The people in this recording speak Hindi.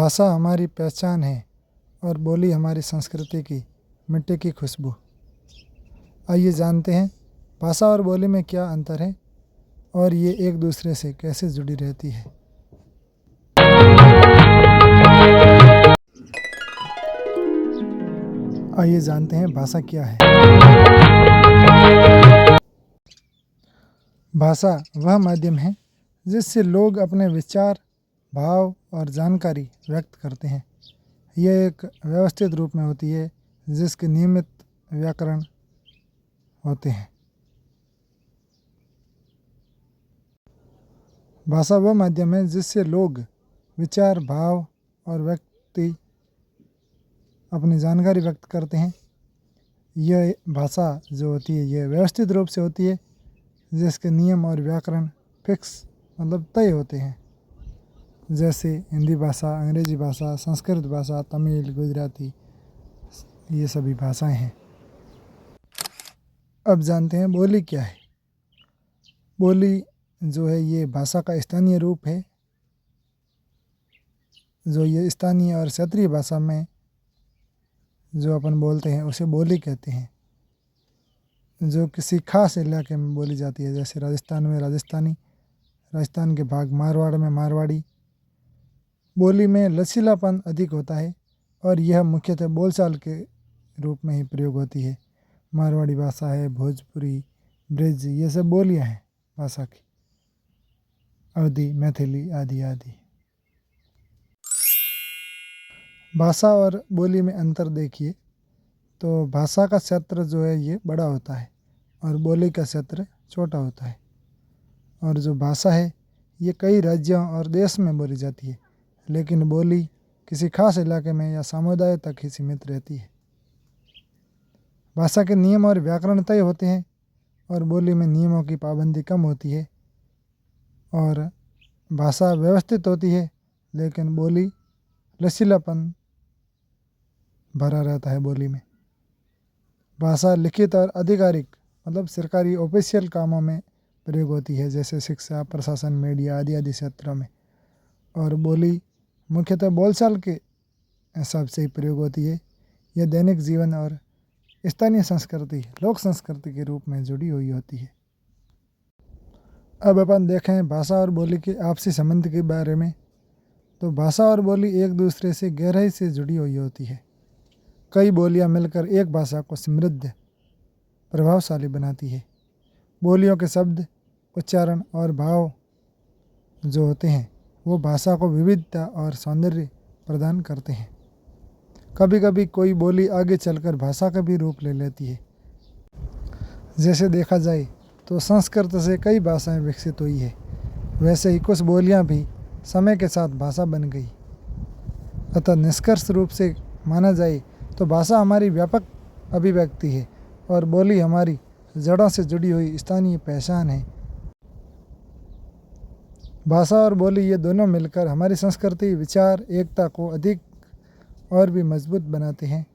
भाषा हमारी पहचान है और बोली हमारी संस्कृति की मिट्टी की खुशबू। आइए जानते हैं भाषा और बोली में क्या अंतर है और ये एक दूसरे से कैसे जुड़ी रहती है। आइए जानते हैं भाषा क्या है। भाषा वह माध्यम है जिससे लोग अपने विचार, भाव और जानकारी व्यक्त करते हैं। यह एक व्यवस्थित रूप में होती है जिसके नियमित व्याकरण होते हैं। भाषा वह माध्यम है जिससे लोग विचार, भाव और व्यक्ति अपनी जानकारी व्यक्त करते हैं। यह भाषा जो होती है यह व्यवस्थित रूप से होती है जिसके नियम और व्याकरण फिक्स तय होते हैं, जैसे हिंदी भाषा, अंग्रेजी भाषा, संस्कृत भाषा, तमिल, गुजराती, ये सभी भाषाएं हैं। अब जानते हैं बोली क्या है। बोली जो है ये भाषा का स्थानीय रूप है, जो ये स्थानीय और क्षेत्रीय भाषा में जो अपन बोलते हैं उसे बोली कहते हैं, जो किसी खास इलाके में बोली जाती है। जैसे राजस्थान में राजस्थानी, राजस्थान के भाग मारवाड़ में मारवाड़ी। बोली में लचीलापन अधिक होता है और यह मुख्यतः बोलचाल के रूप में ही प्रयोग होती है। मारवाड़ी भाषा है, भोजपुरी, ब्रज, ये सब बोलियां हैं भाषा की, अवधी, मैथिली आदि आदि। भाषा और बोली में अंतर देखिए तो भाषा का क्षेत्र जो है ये बड़ा होता है और बोली का क्षेत्र छोटा होता है। और जो भाषा है ये कई राज्यों और देश में बोली जाती है, लेकिन बोली किसी खास इलाके में या समुदाय तक ही सीमित रहती है। भाषा के नियम और व्याकरण तय होते हैं और बोली में नियमों की पाबंदी कम होती है। और भाषा व्यवस्थित होती है लेकिन बोली लचीलापन भरा रहता है बोली में। भाषा लिखित और आधिकारिक सरकारी ऑफिशियल कामों में प्रयोग होती है, जैसे शिक्षा, प्रशासन, मीडिया आदि आदि क्षेत्रों में। और बोली मुख्यतः बोलचाल के हिसाब से ही प्रयोग होती है। यह दैनिक जीवन और स्थानीय संस्कृति, लोक संस्कृति के रूप में जुड़ी हुई होती है। अब अपन देखें भाषा और बोली के आपसी संबंध के बारे में, तो भाषा और बोली एक दूसरे से गहराई से जुड़ी हुई होती है। कई बोलियां मिलकर एक भाषा को समृद्ध, प्रभावशाली बनाती है। बोलियों के शब्द, उच्चारण और भाव जो होते हैं वो भाषा को विविधता और सौंदर्य प्रदान करते हैं। कभी कभी कोई बोली आगे चलकर भाषा का भी रूप ले लेती है। जैसे देखा जाए तो संस्कृत से कई भाषाएं विकसित हुई है, वैसे ही कुछ बोलियां भी समय के साथ भाषा बन गई। अतः निष्कर्ष रूप से माना जाए तो भाषा हमारी व्यापक अभिव्यक्ति है और बोली हमारी जड़ों से जुड़ी हुई स्थानीय पहचान है। भाषा और बोली ये दोनों मिलकर हमारी संस्कृति, विचार, एकता को अधिक और भी मजबूत बनाते हैं।